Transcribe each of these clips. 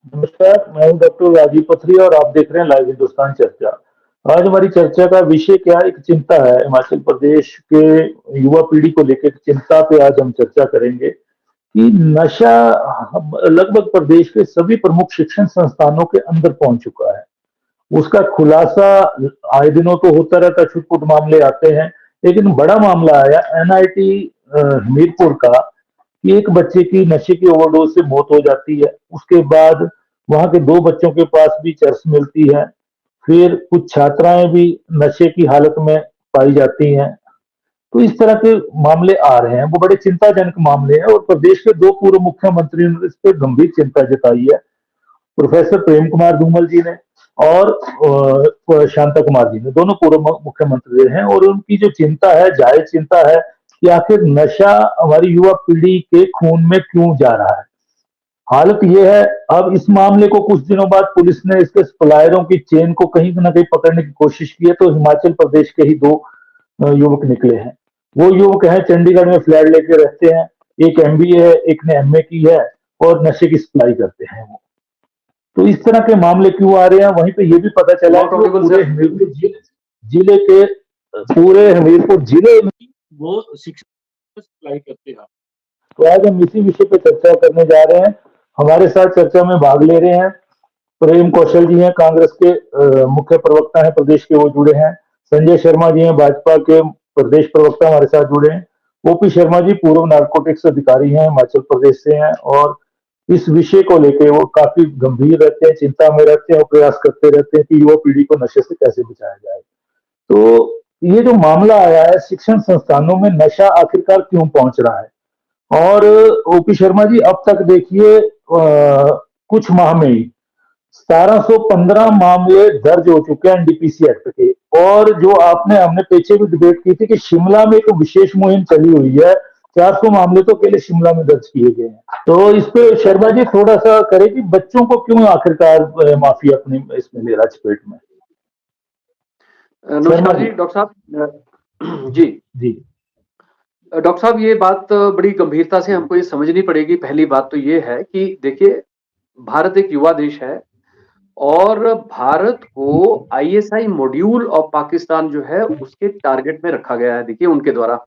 नमस्कार, मैं हूँ डॉक्टर राजीव पथरी और आप देख रहे हैं लाइव हिंदुस्तान चर्चा। आज हमारी चर्चा का विषय क्या है? एक चिंता है हिमाचल प्रदेश के युवा पीढ़ी को लेकर एक चिंता पे आज हम चर्चा करेंगे कि नशा लगभग प्रदेश के सभी प्रमुख शिक्षण संस्थानों के अंदर पहुंच चुका है। उसका खुलासा आए दिनों तो होता रहता है, छुटपुट मामले आते हैं, लेकिन बड़ा मामला आया एनआईटी हमीरपुर का कि एक बच्चे की नशे की ओवरडोज से मौत हो जाती है। उसके बाद वहां के दो बच्चों के पास भी चरस मिलती है। फिर कुछ छात्राएं भी नशे की हालत में पाई जाती हैं। तो इस तरह के मामले आ रहे हैं, वो बड़े चिंताजनक मामले हैं और प्रदेश के दो पूर्व मुख्यमंत्रियों ने इस पर गंभीर चिंता जताई है, प्रोफेसर प्रेम कुमार धूमल जी ने और शांता कुमार जी ने, दोनों पूर्व मुख्यमंत्री रहे हैं। और उनकी जो चिंता है, जायज चिंता है कि आखिर नशा हमारी युवा पीढ़ी के खून में क्यों जा रहा है। हालत यह है, अब इस मामले को कुछ दिनों बाद पुलिस ने इसके सप्लायरों की चेन को कहीं ना कहीं पकड़ने की कोशिश की है, तो हिमाचल प्रदेश के ही दो युवक निकले हैं। वो युवक हैं, चंडीगढ़ में फ्लैट लेके रहते हैं, एक एमबीए है, एक ने एमए की है और नशे की सप्लाई करते हैं वो। तो इस तरह के मामले क्यों आ रहे हैं? वहीं पे ये भी पता चला नॉट कि वो ऑडिबल पूरे सर। हमीरपुर जिले के पूरे हमीरपुर जिले में वो शिक्षा सप्लाई करते हैं। तो आज हम इसी विषय पे चर्चा करने जा रहे हैं। हमारे साथ चर्चा में भाग ले रहे हैं प्रेम कौशल जी हैं, कांग्रेस के मुख्य प्रवक्ता हैं प्रदेश के, वो जुड़े हैं। संजय शर्मा जी हैं, भाजपा के प्रदेश प्रवक्ता, हमारे साथ जुड़े हैं। ओपी शर्मा जी पूर्व नारकोटिक्स अधिकारी हैं, हिमाचल प्रदेश से हैं और इस विषय को लेकर वो काफी गंभीर रहते हैं, चिंता में रहते हैं और प्रयास करते रहते हैं कि युवा पीढ़ी को नशे से कैसे बचाया जाए। तो ये जो मामला आया है, शिक्षण संस्थानों में नशा आखिरकार क्यों पहुंच रहा है? और ओपी शर्मा जी, अब तक देखिए कुछ माह में ही 1715 मामले दर्ज हो चुके हैं एनडीपीसी एक्ट के। और जो आपने हमने पीछे भी डिबेट की थी कि शिमला में एक विशेष मुहिम चली हुई है, 400 मामले तो अकेले शिमला में दर्ज किए गए हैं। तो इस पे शर्मा जी थोड़ा सा करें कि बच्चों को क्यों आखिरकार माफिया अपनी इसमें ले रहा चपेट में। शर्मा नमस्कार जी। जी डॉक्टर साहब। जी जी। डॉक्टर साहब, ये बात बड़ी गंभीरता से हमको ये समझनी पड़ेगी। पहली बात तो ये है कि देखिए, भारत एक युवा देश है और भारत को आईएसआई मॉड्यूल ऑफ पाकिस्तान जो है उसके टारगेट में रखा गया है, देखिए उनके द्वारा।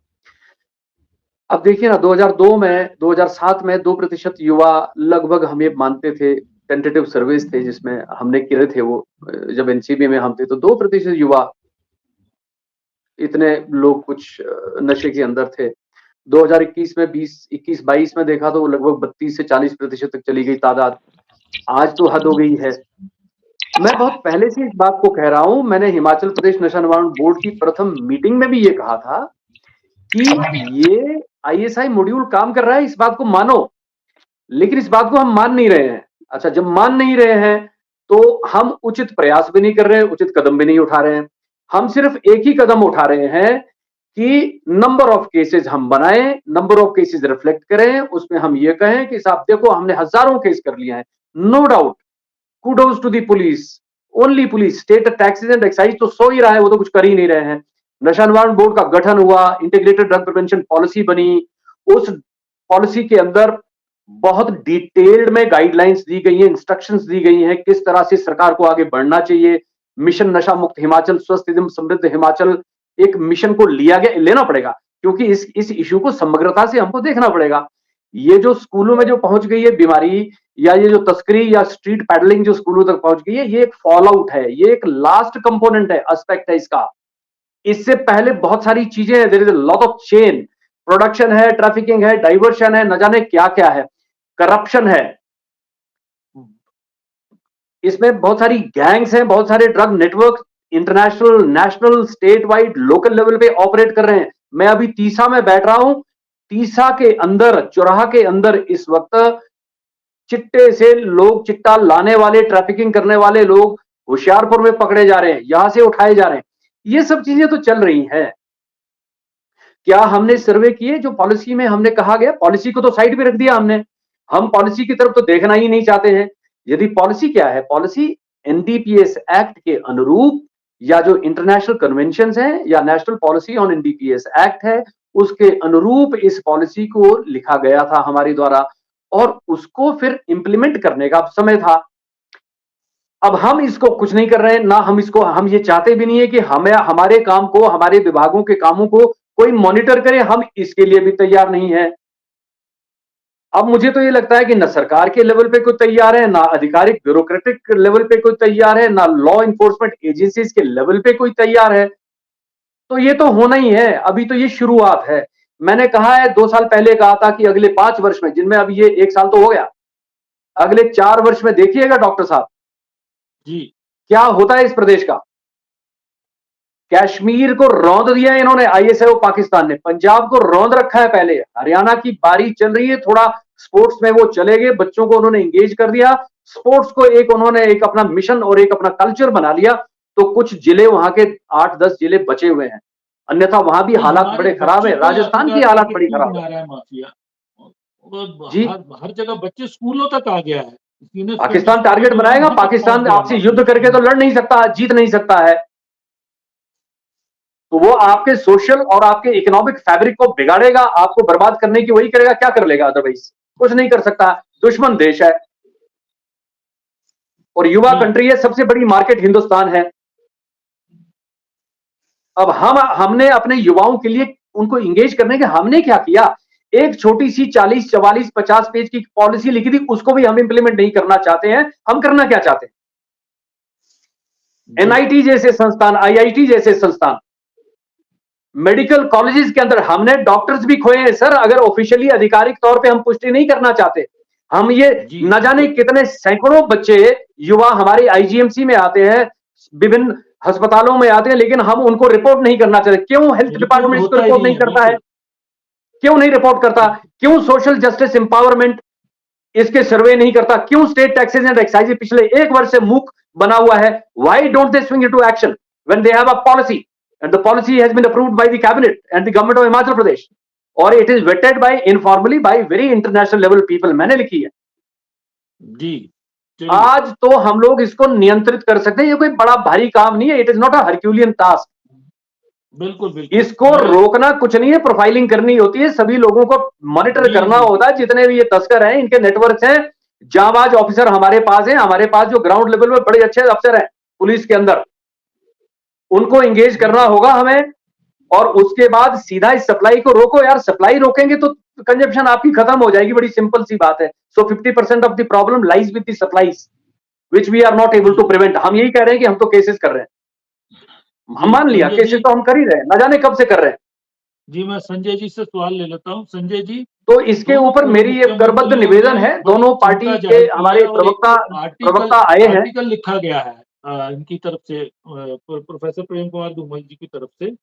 अब देखिए ना, 2002 में 2007 में 2% युवा लगभग हम ये मानते थे, टेंटेटिव सर्वेस थे जिसमें हमने किए थे वो, जब एनसीबी में हम थे तो 2% युवा, इतने लोग कुछ नशे के अंदर थे। 2021 में 21-22 में देखा तो वो लगभग 32 से 40% तक चली गई तादाद। आज तो हद हो गई है। मैं बहुत पहले से इस बात को कह रहा हूं, मैंने हिमाचल प्रदेश नशा निवारण बोर्ड की प्रथम मीटिंग में भी ये कहा था कि ये आईएसआई मॉड्यूल काम कर रहा है, इस बात को मानो। लेकिन इस बात को हम मान नहीं रहे हैं। अच्छा, जब मान नहीं रहे हैं तो हम उचित प्रयास भी नहीं कर रहे हैं, उचित कदम भी नहीं उठा रहे हैं। हम सिर्फ एक ही कदम उठा रहे हैं कि नंबर ऑफ केसेस हम बनाएं, नंबर ऑफ केसेस रिफ्लेक्ट करें, उसमें हम ये कहें कि साहब देखो हमने हजारों केस कर लिए हैं। No doubt, kudos to the police, only police. State taxes and excise तो सो ही रहा है, वो तो कुछ कर ही नहीं रहे हैं। नशा निवारण बोर्ड का गठन हुआ, इंटीग्रेटेड ड्रग प्रिवेंशन पॉलिसी बनी, उस पॉलिसी के अंदर बहुत डिटेल्ड में गाइडलाइंस दी गई हैं, इंस्ट्रक्शंस दी गई हैं किस तरह से सरकार को आगे बढ़ना चाहिए। मिशन नशा मुक्त हिमाचल, स्वस्थ एवं समृद्ध हिमाचल, एक मिशन को लेना पड़ेगा, क्योंकि इस इश्यू को समग्रता से हमको देखना पड़ेगा। ये जो स्कूलों में जो पहुंच गई है बीमारी, या ये जो तस्करी या स्ट्रीट पैडलिंग जो स्कूलों तक पहुंच गई है, ये एक फॉल आउट है, ये एक लास्ट कंपोनेंट है, एस्पेक्ट है इसका। इससे पहले बहुत सारी चीजें हैं, there is a lot of chain, production है, ट्रैफिकिंग है, डाइवर्शन है, न जाने क्या क्या है, करप्शन है, इसमें बहुत सारी गैंग्स हैं, बहुत सारे drug network international, national, state wide, local level पे ऑपरेट कर रहे हैं। मैं अभी तीसा में बैठ रहा हूं, तीसा के अंदर, चौराहा के अंदर इस वक्त चिट्टे से लोग, चिट्टा लाने वाले, ट्रैफिकिंग करने वाले लोग होशियारपुर में पकड़े जा रहे हैं, यहां से उठाए जा रहे हैं। ये सब चीजें तो चल रही हैं। क्या हमने सर्वे किए जो पॉलिसी में हमने कहा गया? पॉलिसी को तो साइड पे रख दिया हमने, हम पॉलिसी की तरफ तो देखना ही नहीं चाहते हैं। यदि पॉलिसी क्या है, पॉलिसी एनडीपीएस एक्ट के अनुरूप, या जो इंटरनेशनल कन्वेंशन हैं, या national policy on NDPS act है, उसके अनुरूप इस पॉलिसी को लिखा गया था हमारे द्वारा, और उसको फिर इंप्लीमेंट करने का समय था। अब हम इसको कुछ नहीं कर रहे हैं, ना हम ये चाहते भी नहीं है कि हमें हमारे काम को, हमारे विभागों के कामों को कोई मॉनिटर करे, हम इसके लिए भी तैयार नहीं है। अब मुझे तो ये लगता है कि ना सरकार के लेवल पे कोई तैयार है, ना आधिकारिक ब्यूरोक्रेटिक लेवल पे कोई तैयार है, ना लॉ इन्फोर्समेंट एजेंसीज के लेवल पे कोई तैयार है। तो ये तो होना ही है, अभी तो ये शुरुआत है। मैंने कहा है, 2 साल पहले कहा था कि अगले 5 वर्ष में, जिनमें अभी ये 1 साल तो हो गया, अगले 4 वर्ष में देखिएगा डॉक्टर साहब, जी। क्या होता है इस प्रदेश का। कश्मीर को रौंद दिया है इन्होंने, आईएसआई पाकिस्तान ने, पंजाब को रौंद रखा है पहले, हरियाणा की बारी चल रही है, थोड़ा स्पोर्ट्स में वो चले गए, बच्चों को उन्होंने एंगेज कर दिया, स्पोर्ट्स को एक उन्होंने एक अपना मिशन और एक अपना कल्चर बना लिया, तो कुछ जिले वहां के 8-10 जिले बचे हुए हैं, अन्यथा वहां भी नहीं, हालात हमारे बड़े खराब बच्चों है, को ही राजस्थान की आखिरकार हालात टारगेट बड़ी क्यों खराब है। बना रहा है माफिया? और जी, हर हर जगह बच्चे स्कूलों तक आ गया है। सीनियर पाकिस्तान स्कूलों टारगेट जो है बनाएगा, वहां तक पहुंच पाकिस्तान गया आपसे युद्ध माफिया। करके तो लड़ नहीं सकता, जीत नहीं सकता है, तो वो आपके सोशल और आपके इकोनॉमिक फैब्रिक को बिगाड़ेगा, आपको बर्बाद करने की वही करेगा, क्या कर लेगा अदरवाइज, कुछ नहीं कर सकता। दुश्मन देश है और युवा जी। कंट्री है, सबसे बड़ी मार्केट हिंदुस्तान है। अब हमने अपने युवाओं के लिए उनको इंगेज करने के हमने क्या किया, एक छोटी सी 40 44 50 पेज की पॉलिसी लिखी थी, उसको भी हम इंप्लीमेंट नहीं करना चाहते हैं। हम करना क्या चाहते हैं, जी। एनआईटी जैसे संस्थान, आईआईटी जैसे संस्थान, मेडिकल कॉलेजेस के अंदर हमने डॉक्टर्स भी खोए हैं सर, अगर ऑफिशियली आधिकारिक तौर पे हम पुष्टि नहीं करना चाहते। हम ये जी। न जाने कितने सैकड़ों बच्चे युवा हमारे आईजीएमसी में आते हैं, विभिन्न अस्पतालों में आते हैं, लेकिन हम उनको रिपोर्ट नहीं करना चाहते। क्यों हेल्थ रिपोर्ट डिपार्टमेंट इसको होता ही रिपोर्ट नहीं नहीं है, करता है, बिल्कुल। क्यों नहीं रिपोर्ट करता, क्यों सोशल जस्टिस एम्पावरमेंट इसके सर्वे नहीं करता, क्यों स्टेट टैक्सेस एंड एक्साइज पिछले 1 वर्ष से मूक बना हुआ है, why don't they swing into action when they have a policy and the policy has been approved by the cabinet and the government of Himachal Pradesh और it is vetted by informally by very international level people, मैंने लिखी है। जी। चलिए। आज तो हम लोग इसको नियंत्रित कर सकते हैं, ये कोई बड़ा भारी काम नहीं है, it is not a Herculean task. बिल्कुल बिल्कुल। इसको मैं रोकना कुछ नहीं है, प्रोफाइलिंग करनी होती है, सभी लोगों को मॉनिटर जी करना जी जी। होता है, जितने भी ये तस्कर हैं, इनके नेटवर्क हैं, जांबाज ऑफिसर हमारे पास हैं, हमारे पास जो ग्राउंड लेवल पे बड़े अच्छे अफसर हैं पुलिस के अंदर, उनको एंगेज करना बिल्कुल। होगा हमें। और उसके बाद सीधा इस सप्लाई को रोको यार, सप्लाई रोकेंगे तो कंजप्शन आपकी खत्म हो जाएगी, बड़ी सिंपल सी बात है। So 50% of the problem lies with the supplies which we are not able to जी प्रिवेंट। हम यही कह रहे हैं कि हम तो केसेस कर रहे हैं, हम जी। मान लिया संजय केसेस जी। तो हम कर ही रहे हैं, न जाने कब से कर रहे हैं। जी, मैं संजय जी से सवाल ले लेता हूँ। संजय जी, तो इसके दोनों ऊपर पूर्व मेरी ये करबद्ध मुख्यमंत्रियों निवेदन ने है, बड़ी दोनों पार्टी चिंता के जाहिर की हमारे है और एक आर्टिकल प्रवक्ता आए हैं। आर्टिकल लिखा गया है इनकी तरफ से, प्रोफेसर प्रेम कुमार धूमल जी की तरफ से।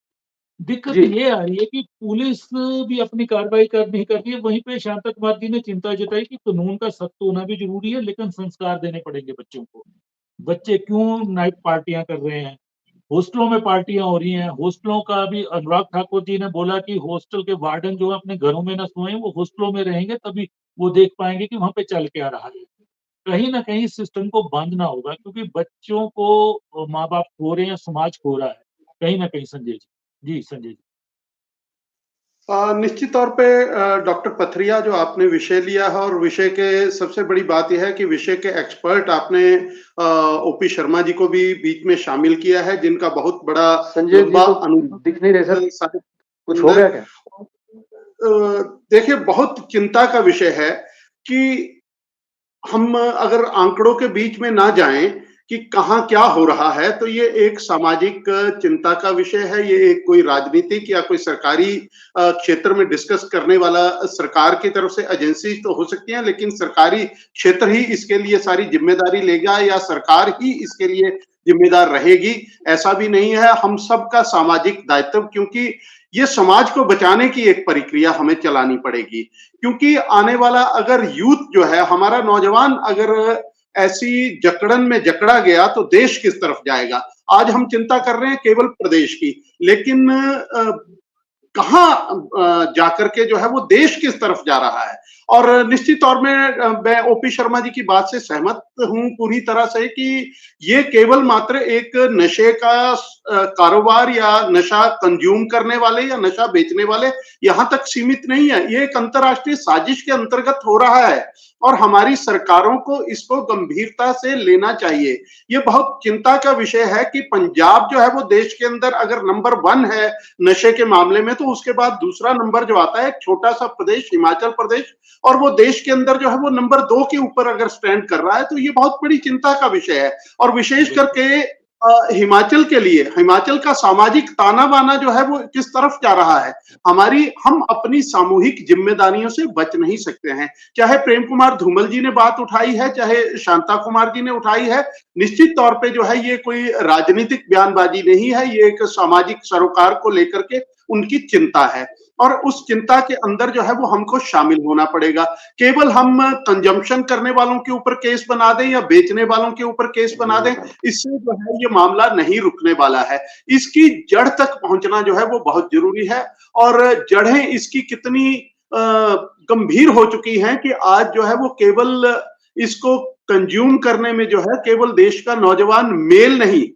दिक्कत जी, ये आ रही है कि पुलिस भी अपनी कार्रवाई नहीं कर रही है। वहीं पे शांता कुमार जी ने चिंता जताई कि कानून का सख्त होना भी ज़रूरी है, लेकिन संस्कार देने पड़ेंगे बच्चों को। बच्चे क्यों नाइट पार्टियाँ कर रहे हैं? हॉस्टलों में पार्टियाँ हो रही हैं। हॉस्टलों का भी अनुराग ठाकुर जी ने बोला कि हॉस्टल के वार्डन जो है अपने घरों में ना सोएँ, वो हॉस्टलों में रहेंगे, तभी वो देख पाएँगे कि वहाँ पे चल क्या रहा है। कहीं न कहीं सिस्टम को बाँधना होगा, क्योंकि बच्चों को माँ-बाप खो रहे हैं, समाज खो रहा है। कहीं न कहीं संजय जी। जी, संजय जी। निश्चित तौर पे डॉक्टर पथरिया, जो आपने विषय लिया है, और विषय के सबसे बड़ी बात ये है कि विषय के एक्सपर्ट आपने ओपी शर्मा जी को भी बीच में शामिल किया है, जिनका बहुत बड़ा संजय जी लंबा तो दिख नहीं रहे सर, अनुभव साहित्य के कुछ हो अंदर। गया क्या? देखिए, बहुत चिंता का विषय है कि हम अगर आंकड़ों के बीच में ना जाएं कि कहाँ क्या हो रहा है, तो ये एक सामाजिक चिंता का विषय है। ये एक कोई राजनीतिक या कोई सरकारी क्षेत्र में डिस्कस करने वाला, सरकार की तरफ से एजेंसी तो हो सकती है, लेकिन सरकारी क्षेत्र ही इसके लिए सारी जिम्मेदारी लेगा या सरकार ही इसके लिए जिम्मेदार रहेगी, ऐसा भी नहीं है। हम सबका सामाजिक दायित्व, क्योंकि ये समाज को बचाने की एक प्रक्रिया हमें चलानी पड़ेगी। क्योंकि आने वाला अगर यूथ जो है, हमारा नौजवान अगर ऐसी जकड़न में जकड़ा गया, तो देश किस तरफ जाएगा। आज हम चिंता कर रहे हैं केवल प्रदेश की, लेकिन कहाँ जाकर के जो है वो देश किस तरफ जा रहा है। और निश्चित तौर में मैं ओपी शर्मा जी की बात से सहमत हूँ पूरी तरह से कि ये केवल मात्र एक नशे का कारोबार या नशा कंज्यूम करने वाले या नशा बेचने वाले यहाँ तक सीमित नहीं है। ये एक अंतर्राष्ट्रीय साजिश के अंतर्गत हो रहा है और हमारी सरकारों को इसको गंभीरता से लेना चाहिए। ये बहुत चिंता का विषय है कि पंजाब जो है वो देश के अंदर अगर नंबर 1 है नशे के मामले में, तो उसके बाद दूसरा नंबर जो आता है एक छोटा सा प्रदेश हिमाचल प्रदेश, और वो देश के अंदर जो है वो नंबर 2 के ऊपर अगर स्टैंड कर रहा है, तो ये बहुत बड़ी चिंता का विषय है। और विशेष करके हिमाचल के लिए, हिमाचल का सामाजिक ताना-बाना जो है वो किस तरफ जा रहा है। हम अपनी सामूहिक जिम्मेदारियों से बच नहीं सकते हैं। चाहे प्रेम कुमार धूमल जी ने बात उठाई है, चाहे शांता कुमार जी ने उठाई है, निश्चित तौर पे जो है ये कोई राजनीतिक बयानबाजी नहीं है, ये एक सामाजिक सरोकार को लेकर के उनकी चिंता है और उस चिंता के अंदर जो है वो हमको शामिल होना पड़ेगा। केवल हम कंजम्पशन करने वालों के ऊपर केस बना दें या बेचने वालों के ऊपर केस बना दें, इससे जो है ये मामला नहीं रुकने वाला है। इसकी जड़ तक पहुंचना जो है वो बहुत जरूरी है और जड़ें इसकी कितनी गंभीर हो चुकी हैं कि आज जो है वो केवल इसको कंज्यूम करने में जो है केवल देश का नौजवान मेल नहीं,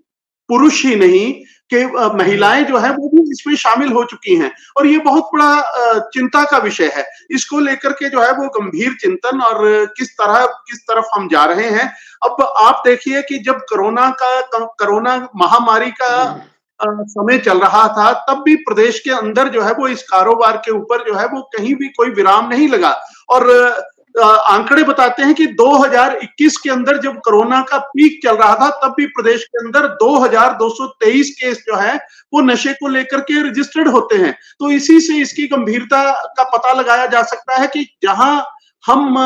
पुरुष ही नहीं कि महिलाएं जो है वो भी इसमें शामिल हो चुकी हैं और ये बहुत बड़ा चिंता का विषय है। इसको लेकर के जो है वो गंभीर चिंतन और किस तरफ हम जा रहे हैं। अब आप देखिए कि जब कोरोना महामारी का समय चल रहा था, तब भी प्रदेश के अंदर जो है वो इस कारोबार के ऊपर जो है वो कहीं भी कोई विराम नहीं लगा और आंकड़े बताते हैं कि 2021 के अंदर जब कोरोना का पीक चल रहा था, तब भी प्रदेश के अंदर 2223 केस जो है वो नशे को लेकर के रजिस्टर्ड होते हैं। तो इसी से इसकी गंभीरता का पता लगाया जा सकता है कि जहां हम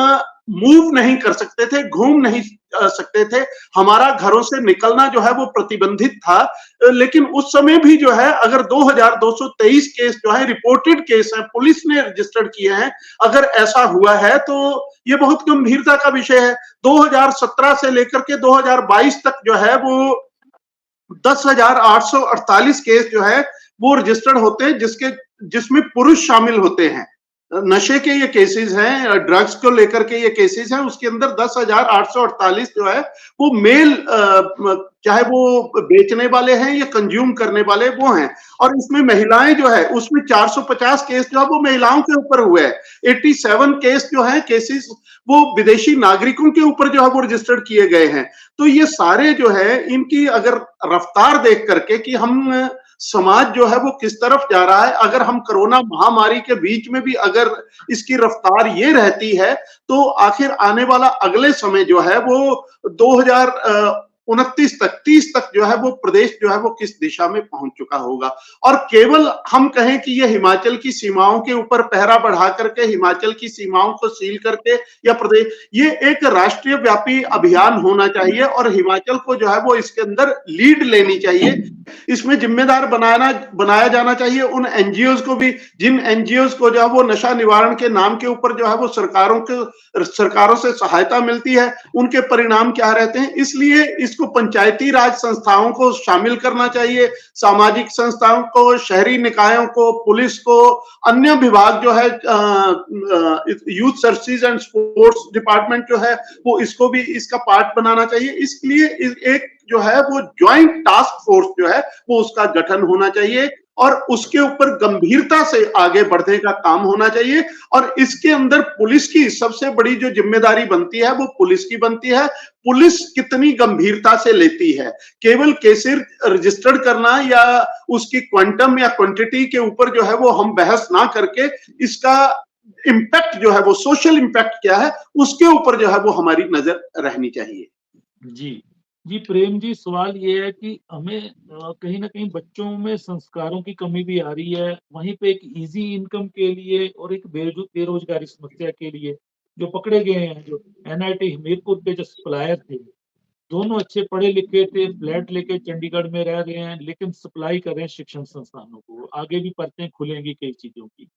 मूव नहीं कर सकते थे, घूम नहीं सकते थे, हमारा घरों से निकलना जो है वो प्रतिबंधित था, लेकिन उस समय भी जो है अगर 2223 केस जो है रिपोर्टेड केस है, पुलिस ने रजिस्टर्ड किए हैं, अगर ऐसा हुआ है तो ये बहुत गंभीरता का विषय है। 2017 से लेकर के 2022 तक जो है वो 10,848 केस जो है वो रजिस्टर्ड होते हैं, जिसमें पुरुष शामिल होते हैं। नशे के ये केसेस हैं, ड्रग्स को लेकर के ये केसेस हैं, उसके अंदर 10,848 जो है वो मेल, चाहे वो बेचने वाले हैं या कंज्यूम करने वाले वो हैं, और इसमें महिलाएं जो है उसमें 450 केस जो है वो महिलाओं के ऊपर हुए हैं। 87 केस जो है केसेस वो विदेशी नागरिकों के ऊपर जो है वो रजिस्टर्ड किए गए हैं। तो ये सारे जो है इनकी अगर रफ्तार देख करके कि हम समाज जो है वो किस तरफ जा रहा है, अगर हम कोरोना महामारी के बीच में भी अगर इसकी रफ्तार ये रहती है, तो आखिर आने वाला अगले समय जो है वो 2029 तक 30 तक जो है वो प्रदेश जो है वो किस दिशा में पहुंच चुका होगा। और केवल हम कहें कि ये हिमाचल की सीमाओं के ऊपर पहरा बढ़ा करके, हिमाचल की सीमाओं को सील करके या प्रदेश, ये एक राष्ट्रीय व्यापी अभियान होना चाहिए और हिमाचल को जो है वो इसके अंदर लीड लेनी चाहिए। इसमें जिम्मेदार बनाया जाना चाहिए उन एनजीओज को भी, जिन एनजीओज को जो है वो नशा निवारण के नाम के ऊपर जो है वो सरकारों से सहायता मिलती है, उनके परिणाम क्या रहते हैं। इसलिए इसको पंचायती राज संस्थाओं को शामिल करना चाहिए, सामाजिक संस्थाओं को, शहरी निकायों को, पुलिस को, अन्य विभाग जो है youth services and sports department जो है वो इसको भी इसका पार्ट बनाना चाहिए। इसलिए एक जो है वो ज्वाइंट टास्क फोर्स जो है वो उसका गठन होना चाहिए और उसके ऊपर गंभीरता से आगे बढ़ने का काम होना चाहिए। और इसके अंदर पुलिस की सबसे बड़ी जो जिम्मेदारी बनती है वो पुलिस की बनती है। पुलिस कितनी गंभीरता से लेती है, केवल केसेस रजिस्टर्ड करना या उसकी क्वांटम या क्वांटिटी के ऊपर जो है वो हम बहस ना करके इसका इम्पैक्ट जो है वो सोशल इम्पैक्ट क्या है उसके ऊपर जो है वो हमारी नजर रहनी चाहिए। जी जी प्रेम जी, सवाल ये है कि हमें कहीं ना कहीं बच्चों में संस्कारों की कमी भी आ रही है, वहीं पे एक इजी इनकम के लिए और एक बेरोजगारी समस्या के लिए जो पकड़े गए हैं, जो एनआईटी हमीरपुर के जो सप्लायर थे, दोनों अच्छे पढ़े लिखे थे, फ्लैट लेके चंडीगढ़ में रह रहे हैं, लेकिन सप्लाई कर रहे हैं शिक्षण संस्थानों को। आगे भी परतें खुलेंगी कई चीजों की,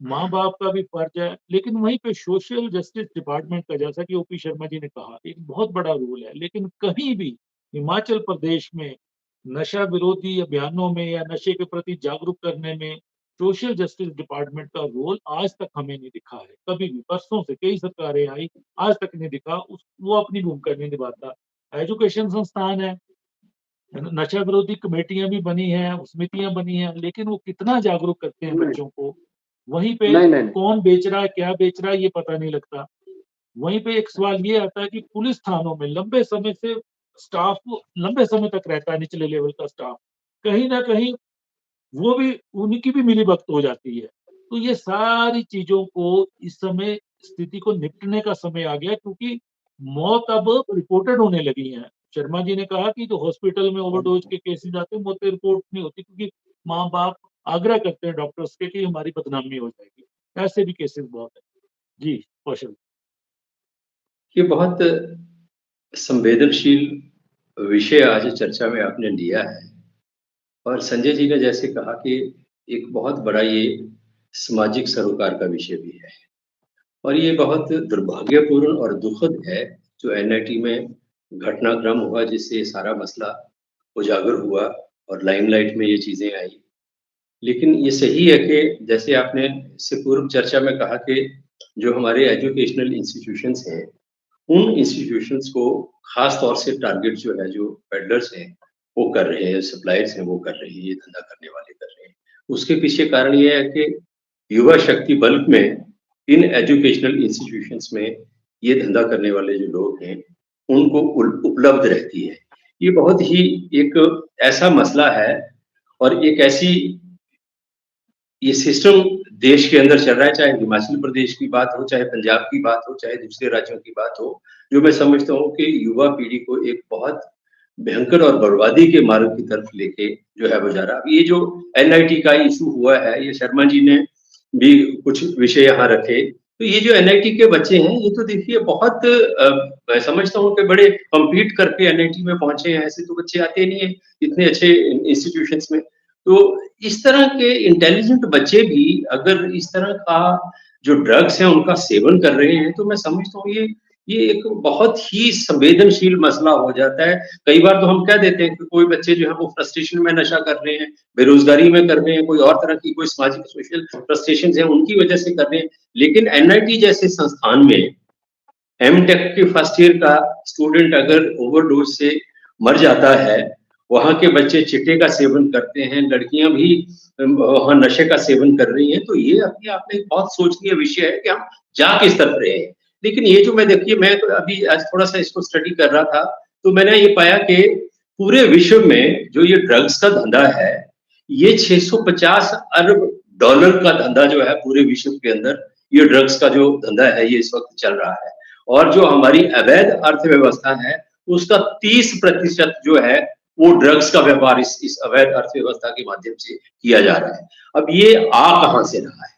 माँ बाप का भी फर्ज है, लेकिन वहीं पे सोशल जस्टिस डिपार्टमेंट का, जैसा कि ओपी शर्मा जी ने कहा, एक बहुत बड़ा रोल है। लेकिन कहीं भी हिमाचल प्रदेश में नशा विरोधी अभियानों में या नशे के प्रति जागरूक करने में सोशल जस्टिस डिपार्टमेंट का रोल आज तक हमें नहीं दिखा है, कभी भी। बरसों से कई सरकारें आई, आज तक नहीं दिखा, वो अपनी भूमिका नहीं निभाता। एजुकेशन संस्थान है, नशा विरोधी कमेटियां भी बनी हैं, समितियां बनी हैं, लेकिन वो कितना जागरूक करते हैं नहीं, बच्चों को? वहीं पे नहीं, नहीं, नहीं। कौन बेच रहा है, क्या बेच रहा है, ये पता नहीं लगता। वहीं पे एक सवाल ये आता है कि पुलिस थानों में लंबे समय से स्टाफ लंबे समय तक रहता है, निचले लेवल का स्टाफ। कहीं न कहीं वो भी, उनकी भी मिलीभगत हो जाती है। तो ये सारी चीज़ों को इस समय, स्थिति को निपटने का समय आ गया, क्योंकि मौत अब रिपोर्टेड होने लगी हैं। शर्मा जी ने कहा कि जो हॉस्पिटल में ओवरडोज़ के केसेज़ आते हैं, मौतें रिपोर्ट नहीं होती, क्योंकि माँ-बाप आग्रह करते हैं डॉक्टर्स के कि हमारी बदनामी हो जाएगी। ऐसे भी केसेज़ बहुत हैं। जी, कौशल। ये बहुत संवेदनशील विषय आज चर्चा में आपने लिया है और संजय जी ने जैसे कहा कि एक बहुत बड़ा ये सामाजिक सरोकार का विषय भी है और ये बहुत दुर्भाग्यपूर्ण और दुखद है जो एनआईटी में घटनाक्रम हुआ जिससे सारा मसला उजागर हुआ और लाइमलाइट में ये चीजें आई। लेकिन ये सही है कि जैसे आपने इससे पूर्व चर्चा में कहा कि जो हमारे एजुकेशनल इंस्टीट्यूशंस हैं उन इंस्टीट्यूशंस को खास तौर से टारगेट जो है, जो पेडलर्स हैं वो कर रहे हैं, सप्लायर्स हैं वो कर रहे हैं, ये धंधा करने वाले कर रहे हैं। उसके पीछे कारण ये है कि युवा शक्ति बल्क में इन एजुकेशनल इंस्टीट्यूशंस में ये धंधा करने वाले जो लोग हैं उनको उपलब्ध रहती है। ये बहुत ही एक ऐसा मसला है और एक ऐसी ये सिस्टम देश के अंदर चल रहा है, चाहे हिमाचल प्रदेश की बात हो, चाहे पंजाब की बात हो, चाहे दूसरे राज्यों की बात हो, जो मैं समझता हूँ कि युवा पीढ़ी को एक बहुत भयंकर और बर्बादी के मार्ग की तरफ लेके जो है वो जा रहा है। अब ये जो एनआईटी का इशू हुआ है, ये शर्मा जी ने भी कुछ विषय यहाँ रखे। तो ये जो एनआईटी के बच्चे हैं, ये तो देखिए बहुत मैं समझता हूँ कि बड़े कम्पीट करके एनआईटी में पहुंचे हैं, ऐसे तो बच्चे आते नहीं है इतने अच्छे इंस्टीट्यूशंस में। तो इस तरह के इंटेलिजेंट बच्चे भी अगर इस तरह का जो ड्रग्स हैं उनका सेवन कर रहे हैं तो मैं समझता हूँ ये एक बहुत ही संवेदनशील मसला हो जाता है। कई बार तो हम कह देते हैं कि कोई बच्चे जो है वो फ्रस्ट्रेशन में नशा कर रहे हैं, बेरोजगारी में कर रहे हैं, कोई और तरह की कोई सामाजिक सोशल फ्रस्ट्रेशन है उनकी वजह से कर रहे हैं। लेकिन एनआईटी जैसे संस्थान में एमटेक के फर्स्ट ईयर का स्टूडेंट अगर ओवरडोज से मर जाता है, वहाँ के बच्चे चिट्टे का सेवन करते हैं, लड़कियां भी वहाँ नशे का सेवन कर रही हैं, तो ये अपने आप में एक बहुत सोचनीय विषय है कि हम जा किस तरफ रहे हैं। लेकिन ये जो मैं तो अभी आज थोड़ा सा इसको स्टडी कर रहा था, तो मैंने ये पाया कि पूरे विश्व में जो ये ड्रग्स का धंधा है, ये 650 अरब डॉलर का धंधा जो है पूरे विश्व के अंदर, ये ड्रग्स का जो धंधा है ये इस वक्त चल रहा है। और जो हमारी अवैध अर्थव्यवस्था है, उसका 30% जो है वो ड्रग्स का व्यापार इस अवैध अर्थव्यवस्था के माध्यम से किया जा रहा है। अब ये आ कहां से रहा है?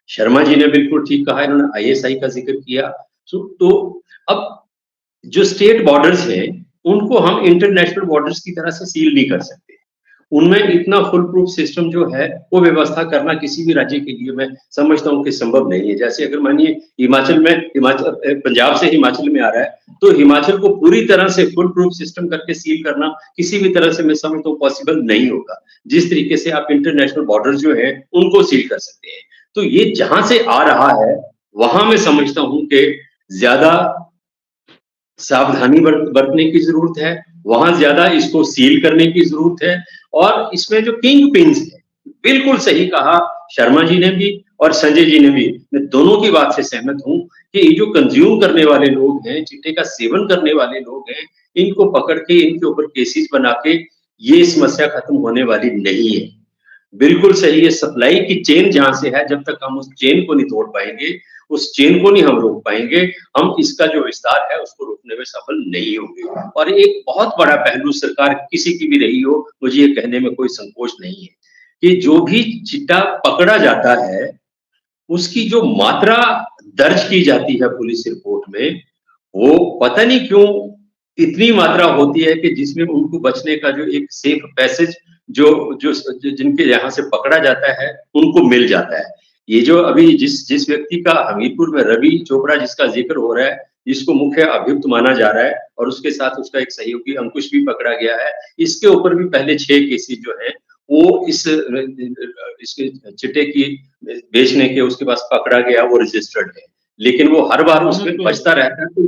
शर्मा जी ने बिल्कुल ठीक कहा, इन्होंने आईएसआई का जिक्र किया। तो अब जो स्टेट बॉर्डर्स हैं उनको हम इंटरनेशनल बॉर्डर्स की तरह से सील नहीं कर सकते। उनमें इतना फुल प्रूफ सिस्टम जो है वो व्यवस्था करना किसी भी राज्य के लिए मैं समझता हूँ कि संभव नहीं है। जैसे अगर मानिए पंजाब से हिमाचल में आ रहा है, तो हिमाचल को पूरी तरह से फुल प्रूफ सिस्टम करके सील करना किसी भी तरह से मैं समझता हूँ पॉसिबल नहीं होगा। जिस तरीके से आप इंटरनेशनल बॉर्डर जो है उनको सील कर सकते हैं, तो ये जहां से आ रहा है वहां मैं समझता हूँ कि ज्यादा सावधानी बरतने की जरूरत है, वहां ज्यादा इसको सील करने की जरूरत है। और इसमें जो किंग पिन्स है, बिल्कुल सही कहा शर्मा जी ने भी और संजय जी ने भी, मैं दोनों की बात से सहमत हूं कि ये जो कंज्यूम करने वाले लोग हैं, चिट्टे का सेवन करने वाले लोग हैं, इनको पकड़ के इनके ऊपर केसेस बना के ये समस्या खत्म होने वाली नहीं है। बिल्कुल सही है, सप्लाई की चेन जहां से है, जब तक हम उस चेन को नहीं तोड़ पाएंगे, उस चेन को नहीं हम रोक पाएंगे, हम इसका जो विस्तार है उसको रोकने में सफल नहीं होंगे। और एक बहुत बड़ा पहलू सरकार किसी की भी रही हो, मुझे ये कहने में कोई संकोच नहीं है कि जो भी चिट्टा पकड़ा जाता है उसकी जो मात्रा दर्ज की जाती है पुलिस रिपोर्ट में, वो पता नहीं क्यों इतनी मात्रा होती है कि जिसमें उनको बचने का जो एक सेफ पैसेज जो जो जिनके यहाँ से पकड़ा जाता है उनको मिल जाता है। ये जो अभी जिस व्यक्ति का हमीरपुर में रवि चोपड़ा जिसका जिक्र हो रहा है, जिसको मुख्य अभियुक्त माना जा रहा है और उसके साथ उसका एक सहयोगी अंकुश भी पकड़ा गया है, इसके ऊपर भी पहले 6 केसेस जो है वो इसके चिट्टे की बेचने के उसके पास पकड़ा गया, वो रजिस्टर्ड है, लेकिन वो हर बार उसमें बचता रहता है। तो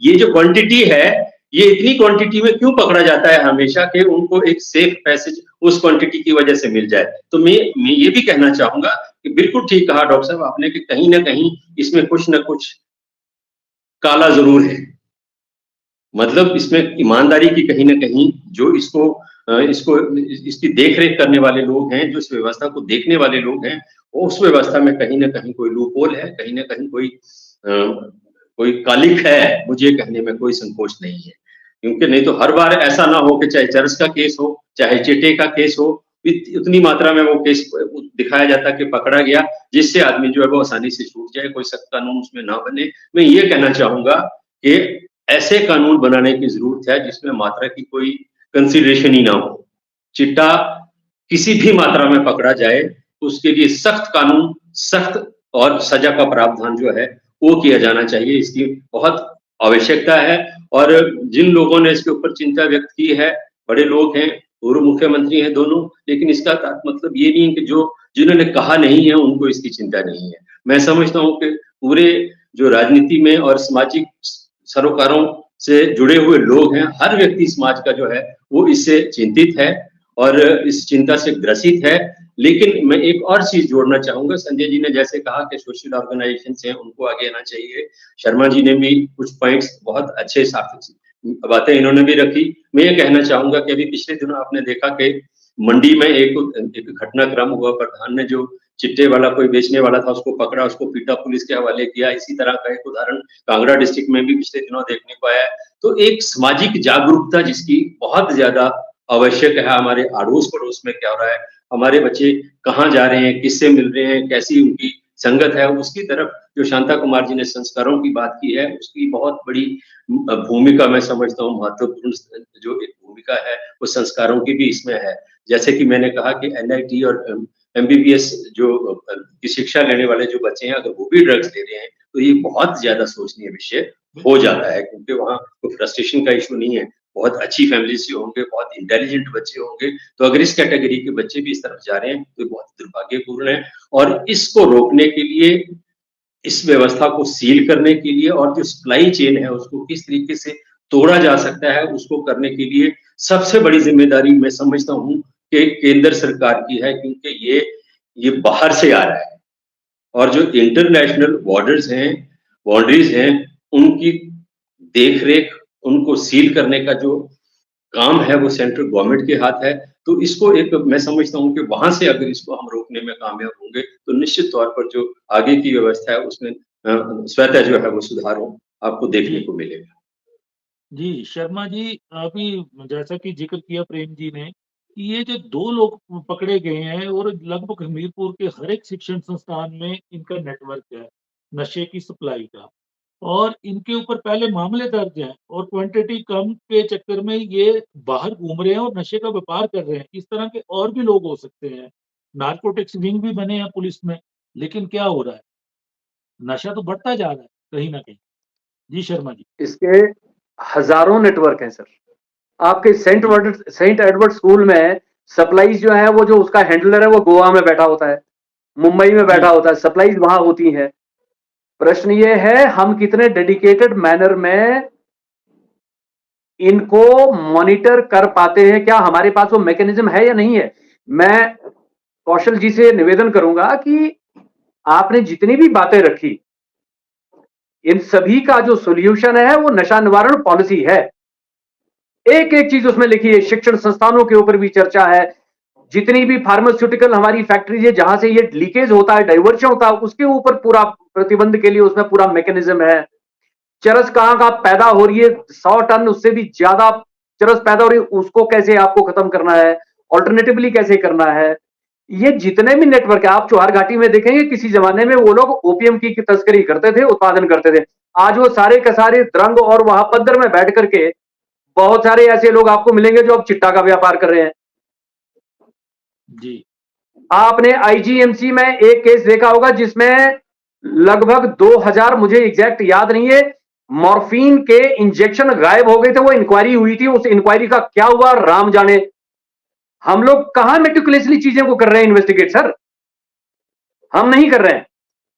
ये जो क्वांटिटी है, ये इतनी क्वांटिटी में क्यों पकड़ा जाता है हमेशा कि उनको एक सेफ पैसेज उस क्वांटिटी की वजह से मिल जाए। तो मैं ये भी कहना चाहूंगा कि बिल्कुल ठीक कहा डॉक्टर साहब आपने कि कहीं ना कहीं इसमें कुछ ना कुछ काला जरूर है। मतलब इसमें ईमानदारी की कहीं ना कहीं जो इसकी देखरेख करने वाले लोग हैं, जो इस व्यवस्था को देखने वाले लोग हैं, उस व्यवस्था में कहीं ना कहीं कोई लूपहोल है, कहीं ना कहीं कोई कालिख है। मुझे कहने में कोई संकोच नहीं है, क्योंकि नहीं तो हर बार ऐसा ना हो कि चाहे चर्च का केस हो, चाहे चिट्टे का केस हो, उतनी मात्रा में वो केस दिखाया जाता कि पकड़ा गया, जिससे आदमी जो है वो आसानी से छूट जाए, कोई सख्त कानून उसमें ना बने। मैं ये कहना चाहूंगा कि ऐसे कानून बनाने की जरूरत है जिसमें मात्रा की कोई कंसिडरेशन ही ना हो। चिट्टा किसी भी मात्रा में पकड़ा जाए तो उसके लिए सख्त कानून, सख्त और सजा का प्रावधान जो है वो किया जाना चाहिए। इसकी बहुत आवश्यकता है। और जिन लोगों ने इसके ऊपर चिंता व्यक्त की है, बड़े लोग हैं, पूर्व मुख्यमंत्री हैं दोनों, लेकिन इसका मतलब ये नहीं है कि जिन्होंने कहा नहीं है उनको इसकी चिंता नहीं है। मैं समझता हूँ कि पूरे जो राजनीति में और सामाजिक सरोकारों से जुड़े हुए लोग हैं, हर व्यक्ति समाज का जो है वो इससे चिंतित है और इस चिंता से ग्रसित है। लेकिन मैं एक और चीज जोड़ना चाहूंगा, संजय जी ने जैसे कहा कि सोशल ऑर्गेनाइजेशन हैं उनको आगे आना चाहिए, शर्मा जी ने भी कुछ पॉइंट्स बहुत अच्छे बातें इन्होंने भी रखी। मैं ये कहना चाहूंगा कि अभी पिछले दिनों आपने देखा कि मंडी में एक घटनाक्रम हुआ, प्रधान ने जो चिट्टे वाला कोई बेचने वाला था उसको पकड़ा, उसको पीटा, पुलिस के हवाले किया। इसी तरह का एक उदाहरण कांगड़ा डिस्ट्रिक्ट में भी पिछले दिनों देखने को आया है। तो एक सामाजिक जागरूकता जिसकी बहुत ज्यादा आवश्यक है, हमारे अड़ोस पड़ोस में क्या हो रहा है, हमारे बच्चे कहाँ जा रहे हैं, किससे मिल रहे हैं, कैसी उनकी संगत है, उसकी तरफ जो शांता कुमार जी ने संस्कारों की बात की है, उसकी बहुत बड़ी भूमिका मैं समझता हूँ, महत्वपूर्ण जो एक भूमिका है वो संस्कारों की भी इसमें है। जैसे कि मैंने कहा कि NIT और MBBS जो की शिक्षा लेने वाले जो बच्चे हैं, अगर वो भी ड्रग्स ले रहे हैं तो ये बहुत ज्यादा सोचनीय विषय हो जाता है, क्योंकि वहाँ कोई फ्रस्ट्रेशन का इशू नहीं है, बहुत अच्छी फैमिली से होंगे, बहुत इंटेलिजेंट बच्चे होंगे। तो अगर इस कैटेगरी के बच्चे भी इस तरफ जा रहे हैं तो बहुत दुर्भाग्यपूर्ण है। और इसको रोकने के लिए, इस व्यवस्था को सील करने के लिए और जो सप्लाई चेन है उसको किस तरीके से तोड़ा जा सकता है, उसको करने के लिए सबसे बड़ी जिम्मेदारी मैं समझता हूँ कि केंद्र सरकार की है, क्योंकि ये बाहर से आ रहा है और जो इंटरनेशनल बॉर्डर्स हैं, बाउंड्रीज हैं, उनकी देखरेख, उनको सील करने का जो काम है वो सेंट्रल गवर्नमेंट के हाथ है। तो इसको एक मैं समझता हूँ कि वहां से अगर इसको हम रोकने में कामयाब होंगे तो निश्चित तौर पर जो आगे की व्यवस्था है उसमें स्वतः जो है वो सुधार आपको देखने को मिलेगा। जी, शर्मा जी, अभी जैसा कि ज़िक्र किया प्रेम जी ने, कि ये जो 2 लोग पकड़े गए हैं और लगभग हमीरपुर के हर एक शिक्षण संस्थान में इनका नेटवर्क है, नशे की सप्लाई का। और इनके ऊपर पहले मामले दर्ज हैं और क्वांटिटी कम के चक्कर में ये बाहर घूम रहे हैं और नशे का व्यापार कर रहे हैं। इस तरह के और भी लोग हो सकते हैं। नारकोटिक्स विंग भी बने हैं पुलिस में, लेकिन क्या हो रहा है? नशा तो बढ़ता जा रहा है कहीं न कहीं। जी, शर्मा जी। इसके हजारों नेटवर्क हैं सर। आपके सेंट एडवर्ड स्कूल में सप्लाईज जो है, वो जो उसका हैंडलर है वो गोवा में बैठा होता है, मुंबई में बैठा होता है, सप्लाईज वहां होती है। प्रश्न ये है हम कितने डेडिकेटेड मैनर में इनको मॉनिटर कर पाते हैं, क्या हमारे पास वो मैकेनिज्म है या नहीं है। मैं कौशल जी से निवेदन करूंगा कि आपने जितनी भी बातें रखी, इन सभी का जो सॉल्यूशन है वो नशा निवारण पॉलिसी है। एक एक चीज उसमें लिखी है, शिक्षण संस्थानों के ऊपर भी चर्चा है, जितनी भी फार्मास्यूटिकल हमारी फैक्ट्रीज है जहां से ये लीकेज होता है, डाइवर्शन होता है, उसके ऊपर पूरा प्रतिबंध के लिए उसमें पूरा मैकेनिज्म है। चरस कहां का पैदा हो रही है, 100 टन उससे भी ज्यादा चरस पैदा हो रही है, उसको कैसे आपको खत्म करना है, ऑल्टरनेटिवली कैसे करना है। ये जितने भी नेटवर्क है, आप चौहार घाटी में देखेंगे किसी जमाने में वो लोग ओपीएम की तस्करी करते थे, उत्पादन करते थे। आज वो सारे के सारे द्रंग और वहां पद्दर में बैठ करके बहुत सारे ऐसे लोग आपको मिलेंगे जो अब चिट्टा का व्यापार कर रहे हैं। जी। आपने आईजीएमसी में एक केस देखा होगा जिसमें लगभग 2000, मुझे एग्जैक्ट याद नहीं है, मॉर्फिन के इंजेक्शन गायब हो गए थे। वो इंक्वायरी हुई थी, उस इंक्वायरी का क्या हुआ राम जाने। हम लोग कहां मेटिकुलसली चीजें को कर रहे हैं इन्वेस्टिगेट सर, हम नहीं कर रहे हैं।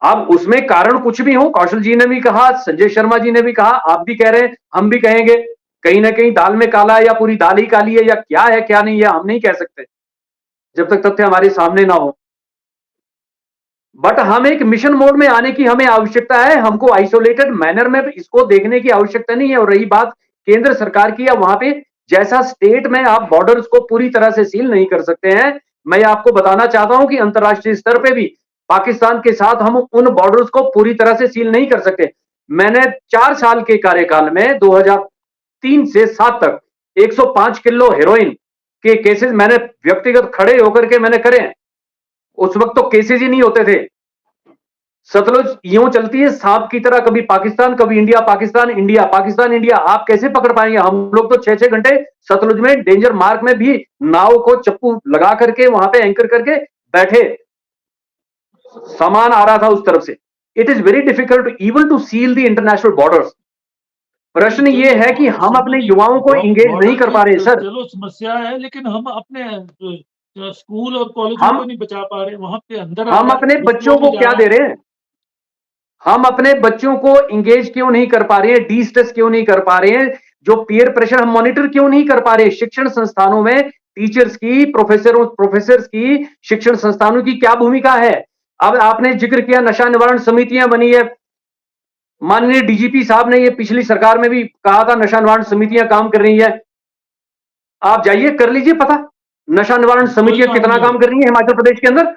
अब उसमें कारण कुछ भी हो, कौशल जी ने भी कहा, संजय शर्मा जी ने भी कहा, आप भी कह रहे हैं, हम भी कहेंगे, कहीं ना कहीं दाल में काला है या पूरी दाल ही काली है या क्या है क्या नहीं है, हम नहीं कह सकते जब तक तथ्य हमारे सामने ना हो। बट हम एक मिशन मोड में आने की हमें आवश्यकता है, हमको आइसोलेटेड मैनर में इसको देखने की आवश्यकता नहीं है। और रही बात केंद्र सरकार की, या वहां पे जैसा स्टेट में आप बॉर्डर्स को पूरी तरह से सील नहीं कर सकते हैं, मैं आपको बताना चाहता हूं कि अंतरराष्ट्रीय स्तर पे भी पाकिस्तान के साथ हम उन बॉर्डर्स को पूरी तरह से सील नहीं कर सकते। मैंने 4 साल के कार्यकाल में 2003 से 7 तक 105 किलो हेरोइन के केसेस मैंने व्यक्तिगत खड़े होकर के मैंने करे हैं। उस वक्त तो केसेस ही नहीं होते थे। सतलुज यूं चलती है सांप की तरह, कभी पाकिस्तान कभी India, Pakistan India, Pakistan India. आप कैसे पकड़ पाएंगे? हम लोग तो 6-6 घंटे सतलुज में डेंजर मार्क में भी नाव को चप्पू लगा करके वहां पे एंकर करके बैठे, सामान आ रहा था उस तरफ से। It is very difficult even to seal the international borders. प्रश्न ये है कि हम अपने युवाओं को इंगेज नहीं कर पा रहे सर। चलो समस्या है, लेकिन हम अपने स्कूल और कॉलेजों को नहीं बचा पा रहे, वहां पे अंदर हम अपने बच्चों को क्या दे रहे हैं? हम अपने बच्चों को इंगेज क्यों नहीं कर पा रहे हैं? डी स्ट्रेस क्यों नहीं कर पा रहे हैं? जो पीयर प्रेशर हम मॉनिटर क्यों नहीं कर पा रहे? शिक्षण संस्थानों में टीचर्स की, प्रोफेसर्स की, शिक्षण संस्थानों की क्या भूमिका है? अब आपने जिक्र किया नशा निवारण समितियां बनी है, माननीय डीजीपी साहब ने ये पिछली सरकार में भी कहा था नशा निवारण समितियां काम कर रही है। आप जाइए कर लीजिए पता, नशा निवारण समितियां कितना काम कर रही है हिमाचल प्रदेश के अंदर।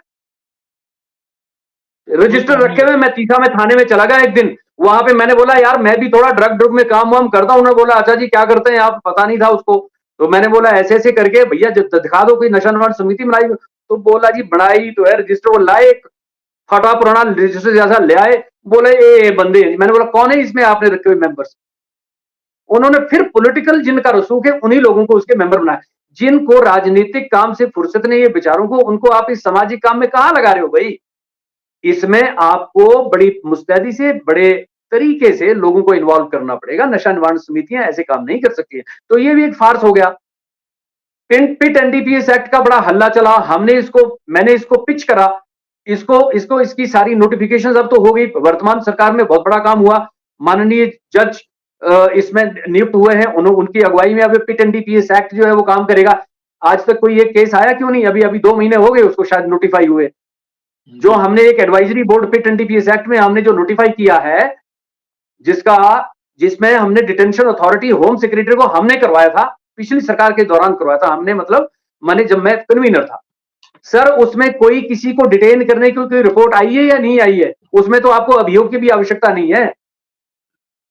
रजिस्टर रखे हुए, मैं तीसा में थाने में चला गया एक दिन, वहां पे मैंने बोला यार मैं भी थोड़ा ड्रग में काम वाम करता हूं। उन्होंने बोला अच्छा जी क्या करते हैं आप? पता नहीं था उसको। तो मैंने बोला ऐसे ऐसे करके, भैया दिखा दो कोई नशा निवारण समिति बनाई। तो बोला जी बनाई तो है, रजिस्टर वो लाए, फटा पुराना रजिस्टर जैसा ले आए, बोले ये बंदे। मैंने बोला कौन है इसमें आपने रखे हुए मेंबर्स? उन्होंने फिर पॉलिटिकल जिनका रसूख है उन्हीं लोगों को उसके मेंबर बनाया। जिनको राजनीतिक काम से फुर्सत नहीं है बेचारों को, उनको आप इस सामाजिक काम में कहां लगा रहे हो भाई? इसमें आपको बड़ी मुस्तैदी से, बड़े तरीके से लोगों को इन्वॉल्व करना पड़ेगा। नशा निवारण समितियां ऐसे काम नहीं कर सकती है। तो ये भी एक फार्स हो गया। पिट एनडीपीएस एक्ट का बड़ा हल्ला चला, मैंने इसको पिच करा, इसकी सारी नोटिफिकेशंस अब तो हो गई। वर्तमान सरकार में बहुत बड़ा काम हुआ, माननीय जज इसमें नियुक्त हुए हैं, उनकी अगुवाई में अब पिट एनडीपीएस एक्ट जो है वो काम करेगा। आज तक कोई एक केस आया क्यों नहीं? अभी 2 महीने हो गए उसको शायद नोटिफाई हुए। जो हमने एक एडवाइजरी बोर्ड पिट एनडीपीएस एक्ट में हमने जो नोटिफाई किया है, जिसमें हमने डिटेंशन अथॉरिटी होम सेक्रेटरी को हमने करवाया था, पिछली सरकार के दौरान करवाया था हमने, मतलब मैंने जब मैं कन्वीनर था सर। उसमें कोई किसी को डिटेन करने की कोई रिपोर्ट आई है या नहीं आई है? उसमें तो आपको अभियोग की भी आवश्यकता नहीं है।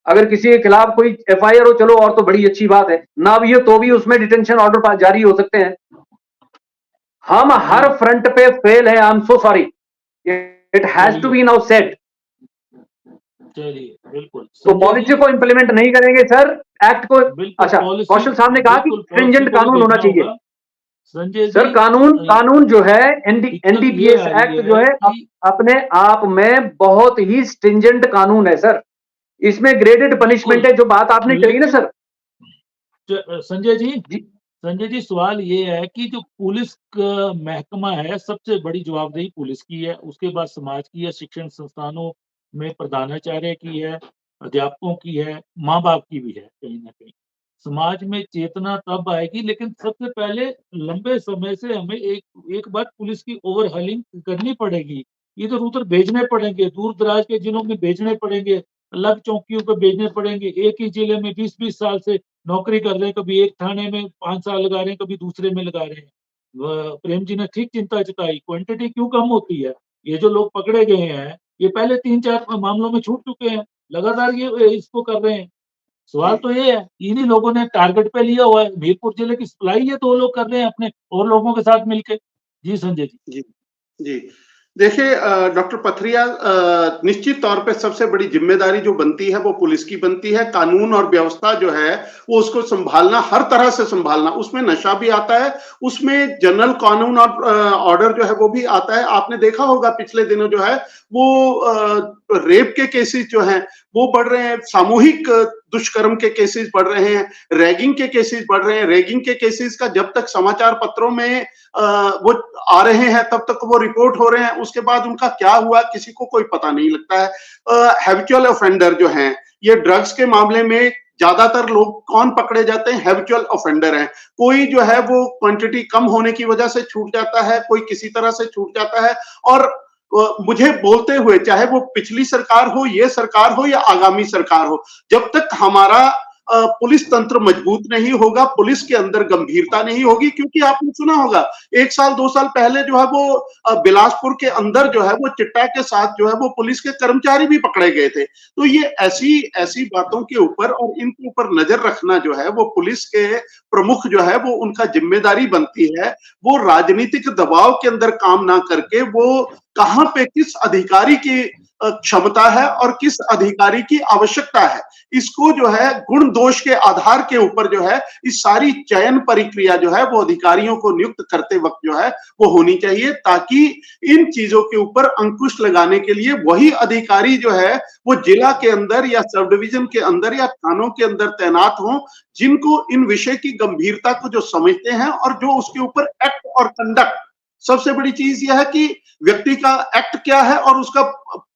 अगर किसी के खिलाफ कोई एफआईआर हो चलो और तो बड़ी अच्छी बात है, ना भी हो तो भी उसमें डिटेंशन ऑर्डर जारी हो सकते हैं। हम हर फ्रंट पे फेल है। I am so sorry, it has to be now said. चलिए बिल्कुल, तो पॉलिसी को इंप्लीमेंट नहीं करेंगे सर, एक्ट को। अच्छा, कौशल साहब ने कहा कि स्ट्रिंजेंट कानून होना चाहिए। संजय सर कानून जो है एनडीपीएस एक्ट जो है अपने आप में बहुत ही स्ट्रिंजेंट कानून है सर। इसमें ग्रेडेड पनिशमेंट है, जो बात आपने कही ना सर। संजय जी सवाल ये है कि जो पुलिस का महकमा है, सबसे बड़ी जवाबदेही पुलिस की है, उसके बाद समाज की है, शिक्षण संस्थानों में प्रधानाचार्य की है, अध्यापकों की है, माँ बाप की भी है। कहीं ना कहीं समाज में चेतना तब आएगी, लेकिन सबसे पहले लंबे समय से हमें एक बार पुलिस की ओवरहालिंग करनी पड़ेगी। इधर उधर भेजने पड़ेंगे, दूर दराज के जिलों में भेजने पड़ेंगे, अलग चौकियों पर भेजने पड़ेंगे। एक ही जिले में 20-20 साल से नौकरी कर रहे हैं, कभी एक थाने में 5 साल लगा रहे हैं, कभी दूसरे में लगा रहे हैं। प्रेम जी ने ठीक चिंता जताई, क्वांटिटी क्यों कम होती है? ये जो लोग पकड़े गए हैं, ये पहले 3-4 मामलों में छूट चुके हैं, लगातार ये इसको कर रहे हैं। सवाल तो ये है, इन्हीं लोगों ने टारगेट पे लिया हुआ है। हमीरपुर जिले की सप्लाई ये 2 लोग कर रहे हैं अपने और लोगों के साथ मिलके। जी संजय जी। जी देखिए डॉक्टर पथरिया, निश्चित तौर पे सबसे बड़ी जिम्मेदारी जो बनती है वो पुलिस की बनती है। कानून और व्यवस्था जो है वो उसको संभालना, हर तरह से संभालना। उसमें नशा भी आता है, उसमें जनरल कानून और ऑर्डर जो है वो भी आता है। आपने देखा होगा पिछले दिनों जो है वो रेप के केसेस जो हैं वो बढ़ रहे हैं, सामूहिक दुष्कर्म के केसेस बढ़ रहे हैं, रैगिंग के केसेस बढ़ रहे हैं। रैगिंग के केसेस का जब तक समाचार पत्रों में वो आ रहे हैं तब तक वो रिपोर्ट हो रहे हैं, उसके बाद उनका क्या हुआ किसी को कोई पता नहीं लगता है। हैबिचुअल ऑफेंडर जो हैं, ये ड्रग्स के मामले में ज्यादातर लोग कौन पकड़े जाते हैं? हैबिचुअल ऑफेंडर हैं। कोई जो है वो क्वांटिटी कम होने की वजह से छूट जाता है, कोई किसी तरह से छूट जाता है। और मुझे बोलते हुए, चाहे वो पिछली सरकार हो, ये सरकार हो या आगामी सरकार हो, जब तक हमारा पुलिस तंत्र मजबूत नहीं होगा, पुलिस के अंदर गंभीरता नहीं होगी, क्योंकि आपने सुना होगा 1 साल 2 साल पहले जो है वो बिलासपुर के अंदर जो है वो चिट्टा के साथ जो है वो पुलिस के कर्मचारी भी पकड़े गए थे। तो ये ऐसी बातों के ऊपर और इनके ऊपर नजर रखना जो है वो पुलिस के प्रमुख जो है वो उनका जिम्मेदारी बनती है। वो राजनीतिक दबाव के अंदर काम ना करके वो कहां पे किस अधिकारी की क्षमता है और किस अधिकारी की आवश्यकता है, इसको जो है गुण दोष के आधार के ऊपर जो है इस सारी चयन प्रक्रिया जो है वो अधिकारियों को नियुक्त करते वक्त जो है वो होनी चाहिए, ताकि इन चीजों के ऊपर अंकुश लगाने के लिए वही अधिकारी जो है वो जिला के अंदर या सब डिवीजन के अंदर या थानों के अंदर तैनात हों, जिनको इन विषय की गंभीरता को जो समझते हैं और जो उसके ऊपर एक्ट और कंडक्ट, सबसे बड़ी चीज यह है कि व्यक्ति का एक्ट क्या है और उसका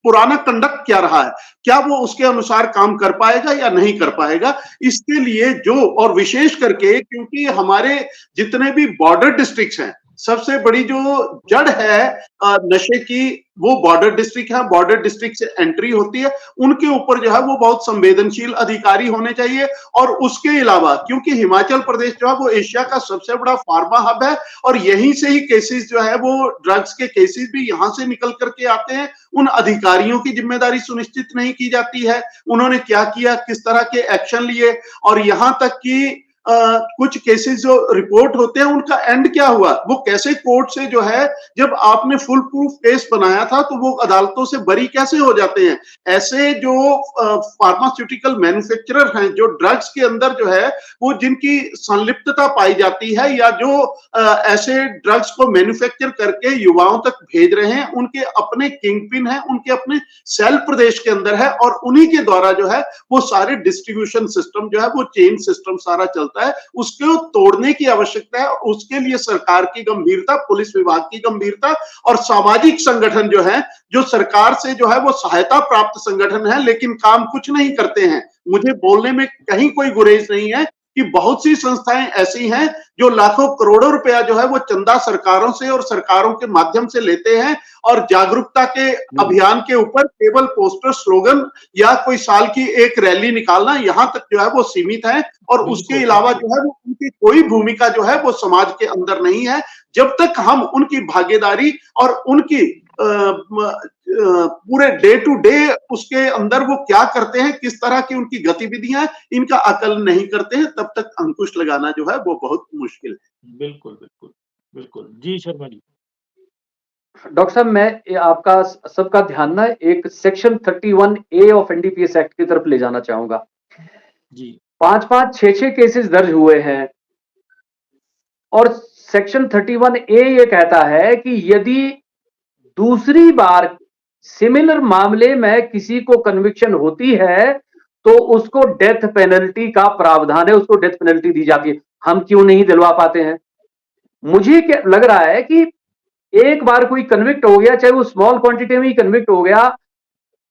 पुराना कंडक्ट क्या रहा है, क्या वो उसके अनुसार काम कर पाएगा या नहीं कर पाएगा। इसके लिए जो, और विशेष करके क्योंकि हमारे जितने भी बॉर्डर डिस्ट्रिक्ट्स हैं, सबसे बड़ी जो जड़ है नशे की वो बॉर्डर डिस्ट्रिक्ट है, बॉर्डर डिस्ट्रिक्ट से एंट्री होती है, उनके ऊपर जो है वो बहुत संवेदनशील अधिकारी होने चाहिए। और उसके अलावा क्योंकि हिमाचल प्रदेश जो है वो एशिया का सबसे बड़ा फार्मा हब है और यहीं से ही केसेस जो है वो ड्रग्स के केसेस भी यहां से निकल करके आते हैं। उन अधिकारियों की जिम्मेदारी सुनिश्चित नहीं की जाती है, उन्होंने क्या किया, किस तरह के एक्शन लिए, और यहां तक कि कुछ केसेस जो रिपोर्ट होते हैं उनका एंड क्या हुआ, वो कैसे कोर्ट से जो है जब आपने फुल प्रूफ केस बनाया था तो वो अदालतों से बरी कैसे हो जाते हैं। ऐसे जो फार्मास्यूटिकल मैन्युफैक्चरर हैं, जो ड्रग्स के अंदर जो है वो जिनकी संलिप्तता पाई जाती है या जो ऐसे ड्रग्स को मैन्युफैक्चर करके युवाओं तक भेज रहे हैं, उनके अपने किंगपिन हैं, उनके अपने सेल प्रदेश के अंदर है और उन्हीं के द्वारा जो है वो सारे डिस्ट्रीब्यूशन सिस्टम जो है वो चेन सिस्टम सारा चलता है। उसको तोड़ने की आवश्यकता है, उसके लिए सरकार की गंभीरता, पुलिस विभाग की गंभीरता और सामाजिक संगठन जो है, जो सरकार से जो है वो सहायता प्राप्त संगठन है लेकिन काम कुछ नहीं करते हैं। मुझे बोलने में कहीं कोई गुरेज नहीं है कि बहुत सी संस्थाएं ऐसी हैं जो लाखों करोड़ों रुपया जो है वो चंदा सरकारों से और सरकारों के माध्यम से लेते हैं और जागरूकता के अभियान के ऊपर केवल पोस्टर, स्लोगन या कोई साल की एक रैली निकालना यहां तक जो है वो सीमित है और उसके अलावा जो है वो उनकी कोई भूमिका जो है वो समाज के अंदर नहीं है। जब तक हम उनकी भागीदारी और उनकी पूरे डे टू डे उसके अंदर वो क्या करते हैं, किस तरह की उनकी गतिविधियां, इनका आकलन नहीं करते हैं, तब तक अंकुश लगाना जो है वो बहुत मुश्किल है। बिल्कुल, बिल्कुल, बिल्कुल। जी शर्मा जी। डॉक्टर साहब, मैं आपका सबका ध्यान ना एक section 31A of NDPS act की तरफ ले जाना चाहूंगा। जी। 5-5, 6-6 केसेस दर्ज हुए हैं और सेक्शन 31A ये कहता है कि यदि दूसरी बार सिमिलर मामले में किसी को कन्विक्शन होती है तो उसको डेथ पेनल्टी का प्रावधान है, उसको डेथ पेनल्टी दी जाती है। हम क्यों नहीं दिलवा पाते हैं? मुझे क्या लग रहा है कि एक बार कोई कन्विक्ट हो गया, चाहे वो स्मॉल क्वांटिटी में ही कन्विक्ट हो गया,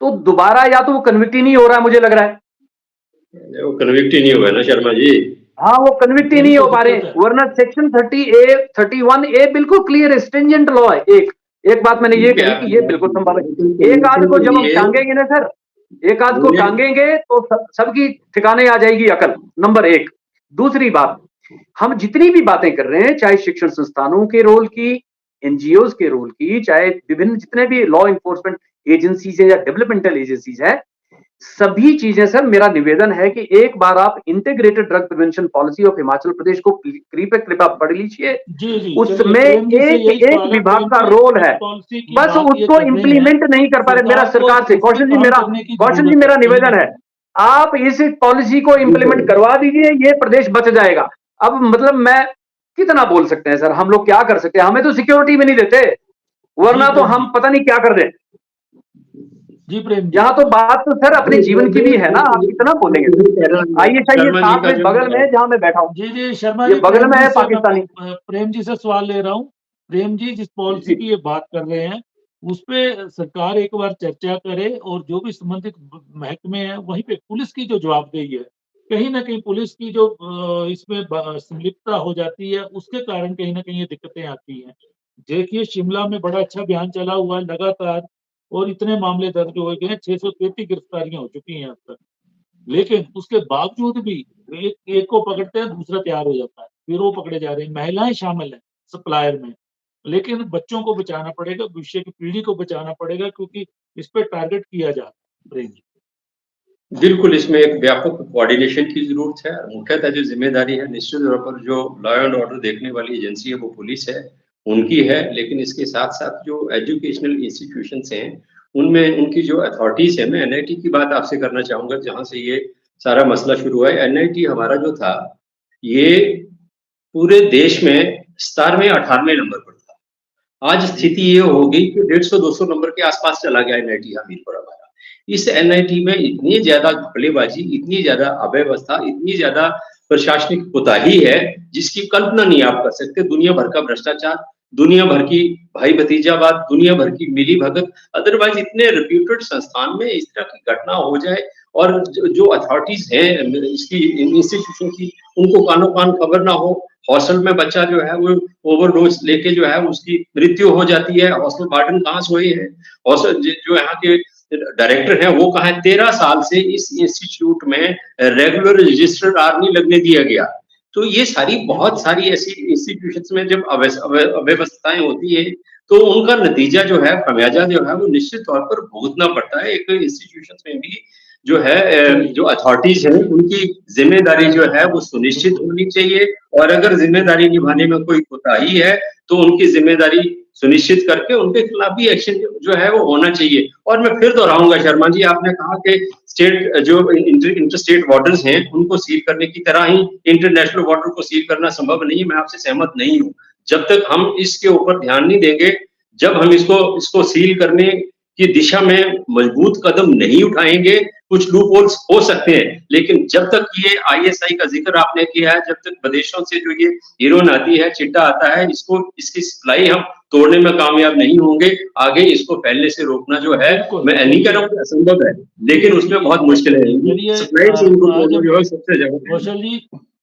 तो दोबारा या तो वो कन्विक्ट ही नहीं हो रहा है, मुझे लग रहा है। वो कन्विक्ट ही नहीं हुआ ना शर्मा जी। हाँ, वो कन्विक्ट ही नहीं हो पा रहे, वरना सेक्शन 31A बिल्कुल क्लियर स्ट्रिंजेंट लॉ है। एक बात मैंने ये कही कि ये बिल्कुल संभव है। एक आध को जब हम टांगेंगे ना सर, एक आध को टांगेंगे तो सबकी ठिकाने आ जाएगी अकल, नंबर 1। दूसरी बात, हम जितनी भी बातें कर रहे हैं, चाहे शिक्षण संस्थानों के रोल की, एनजीओज के रोल की, चाहे विभिन्न जितने भी लॉ इन्फोर्समेंट एजेंसीज है या डेवलपमेंटल एजेंसीज है, सभी चीजें सर, मेरा निवेदन है कि एक बार आप integrated drug prevention policy of Himachal Pradesh को कृपया पढ़ लीजिए। उसमें एक विभाग का रोल है, बस उसको इम्प्लीमेंट नहीं कर पा रहे। मेरा सरकार से कौशल जी मेरा निवेदन है, आप इस पॉलिसी को इम्प्लीमेंट करवा दीजिए, ये प्रदेश बच जाएगा। अब मतलब मैं कितना बोल सकते हैं सर, हम लोग क्या कर सकते हैं? हमें तो सिक्योरिटी भी नहीं देते, वरना तो हम पता नहीं क्या कर दें। जी प्रेम जी। यहाँ तो बात तो सर अपने जीवन की भी है ना, आप कितना बोलेंगे? आईएसआई ये शर्मा जी साथ का में जो बगल में है जहाँ मैं बैठा हूँ, जी शर्मा ये जी, बगल प्रेम में जी है से मैं पाकिस्तानी। प्रेम जी से सवाल ले रहा हूँ। प्रेम जी, जिस पॉलिसी जी, की ये बात कर रहे हैं, उस पे सरकार एक बार चर्चा करे और जो भी संबंधित महकमे हैं, वहीं पे पुलिस की जो जवाबदेही है, कहीं न कहीं पुलिस की जो इसमें संलिप्तता हो जाती है, उसके कारण कहीं न कहीं ये दिक्कतें आती हैं। देखिए, शिमला में बड़ा अच्छा अभियान चला हुआ है लगातार, और इतने मामले दर्ज हो गए हैं, 633 गिरफ्तारियाँ हो चुकी हैं अब तक। लेकिन उसके बावजूद भी एक एक को पकड़ते हैं, दूसरा तैयार हो जाता है, फिर वो पकड़े जा रहे हैं। महिलाएँ शामिल हैं सप्लायर में, लेकिन बच्चों को बचाना पड़ेगा, भविष्य की पीढ़ी को बचाना पड़ेगा, क्योंकि इस पे टारगेट किया जा रहा है। प्रेम जी। बिल्कुल, इसमें एक व्यापक कोऑर्डिनेशन की ज़रूरत है। मुख्यतः जो ज़िम्मेदारी है निश्चित तौर पर जो लॉ एंड ऑर्डर देखने वाली एजेंसी है वो पुलिस है, उनकी है। लेकिन इसके साथ-साथ जो एजुकेशनल इंस्टीट्यूशंस हैं, उनमें उनकी जो अथॉरिटीज़ हैं, मैं एनआईटी की बात आपसे करना चाहूँगा जहाँ से ये सारा मसला शुरू हुआ है। एनआईटी हमारा जो था, ये पूरे देश में 17वें 18वें नंबर पर था। आज स्थिति ये हो गई कि 150-200 नंबर के आस-पास चला गया एनआईटी हमीरपुर हमारा। इस एनआईटी में इतनी ज़्यादा घपलेबाज़ी, इतनी ज़्यादा अव्यवस्था, इतनी ज़्यादा प्रशासनिक कोताही है, जिसकी कल्पना नहीं आप कर सकते। दुनिया भर का भ्रष्टाचार, दुनिया भर की भाई-भतीजावाद, दुनिया भर की मिली-भगत, अदरवाइज़ इतने रेप्यूटेड संस्थान में इस तरह की घटना हो जाए और जो अथॉरिटीज़ हैं इसकी इंस्टीट्यूशन की, उनको कानो-कान खबर ना हो। हॉस्टल में बच्चा जो है वो ओवरडोज़ लेके जो है उसकी मृत्यु हो जाती है। हॉस्टल वार्डन कहाँ सोए हैं? हॉस्टल जो यहाँ के डायरेक्टर हैं वो कहाँ है? 13 साल से इस इंस्टीट्यूट में रेगुलर रजिस्ट्रार नहीं लगने दिया गया। तो ये सारी बहुत सारी ऐसी इंस्टीट्यूशंस में जब अव्यवस्थाएँ होती हैं, तो उनका नतीजा जो है, खमियाजा जो है वो निश्चित तौर पर भुगतना पड़ता है। एक इंस्टीट्यूशंस में भी जो है जो चलिए, अथॉरिटीज़ हैं उनकी ज़िम्मेदारी जो है वो सुनिश्चित होनी चाहिए और अगर ज़िम्मेदारी निभाने में कोई कोताही है, तो उनकी ज़िम्मेदारी सुनिश्चित करके उनके खिलाफ भी एक्शन जो है वो होना चाहिए। और मैं फिर दोहराऊँगा शर्मा जी, आपने कहा कि स्टेट जो इंटर स्टेट बॉर्डर्स हैं, उनको सील करने की तरह ही इंटरनेशनल बॉर्डर को सील करना संभव नहीं है, मैं आपसे सहमत नहीं हूँ। जब तक हम इसके ऊपर ध्यान नहीं देंगे, जब हम इसको इसको सील करने की दिशा में मजबूत कदम नहीं उठाएँगे, कुछ लूप होल्स हो सकते हैं, लेकिन जब तक ये आईएसआई का ज़िक्र आपने किया है, जब तक विदेशों से जो ये हेरोइन आती है, चिट्टा आता है, इसको इसकी सप्लाई हम तोड़ने में कामयाब नहीं होंगे, आगे इसको फैलने से रोकना जो है, बिल्कुल, मैं नहीं कह रहा हूँ कि असंभव है, लेकिन उसमें बहुत मुश्किलें आएँगी। चलिए, सप्लाई चेन को आज तोड़ना हम जो है सबसे ज़्यादा पहले। कौशल जी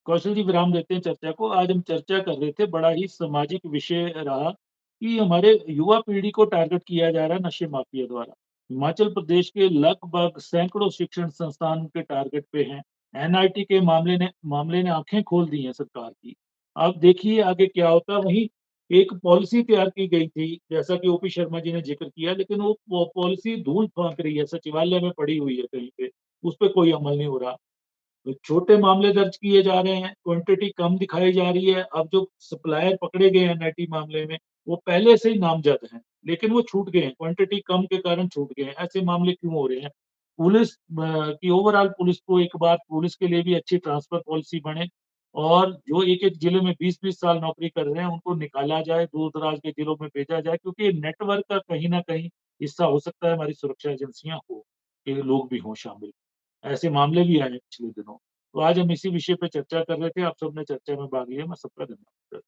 कौशल जी विराम देते हैं चर्चा को। आज हम चर्चा कर रहे थे, बड़ा ही सामाजिक विषय रहा कि हमारे युवा पीढ़ी को टारगेट किया जा रहा है नशे माफिया द्वारा। हिमाचल प्रदेश के लगभग सैकड़ों शिक्षण संस्थान उनके टारगेट पे हैं। एनआईटी के मामले ने आँखें खोल दी हैं सरकार की। अब देखिए आगे क्या होता है। वहीं एक पॉलिसी तैयार की गई थी, जैसा कि ओपी शर्मा जी ने ज़िक्र किया, लेकिन वो पॉलिसी धूल फेंक रही है, सचिवालय में पड़ी हुई है कहीं पे, उस पे कोई अमल नहीं हो रहा। तो छोटे मामले दर्ज किए जा रहे हैं, क्वांटिटी कम दिखाई जा रही है। अब जो सप्लायर पकड़े गए हैं एनआईटी मामले में, वो पहले से ही नामज़द हैं, लेकिन वो छूट गए हैं, क्वांटिटी कम के कारण छूट गए हैं। ऐसे मामले क्यों हो रहे हैं? पुलिस की ओवरऑल पुलिस को एक बार पुलिस के लिए भी अच्छी ट्रांसफर पॉलिसी बने, और जो एक-एक जिले में 20-20 साल नौकरी कर रहे हैं, उनको निकाला जाए, दूर-दराज के जिलों में भेजा जाए, क्योंकि ये नेटवर्क का कहीं न कहीं हिस्सा हो सकता है, हमारी सुरक्षा एजेंसियाँ हो, के लोग भी हों शामिल। ऐसे मामले भी आए हैं पिछले दिनों। तो आज हम इसी विषय पे चर्चा कर रहे थे, आप सबने चर्चा में भाग लिया, मैं सबका धन्यवाद करता हूँ।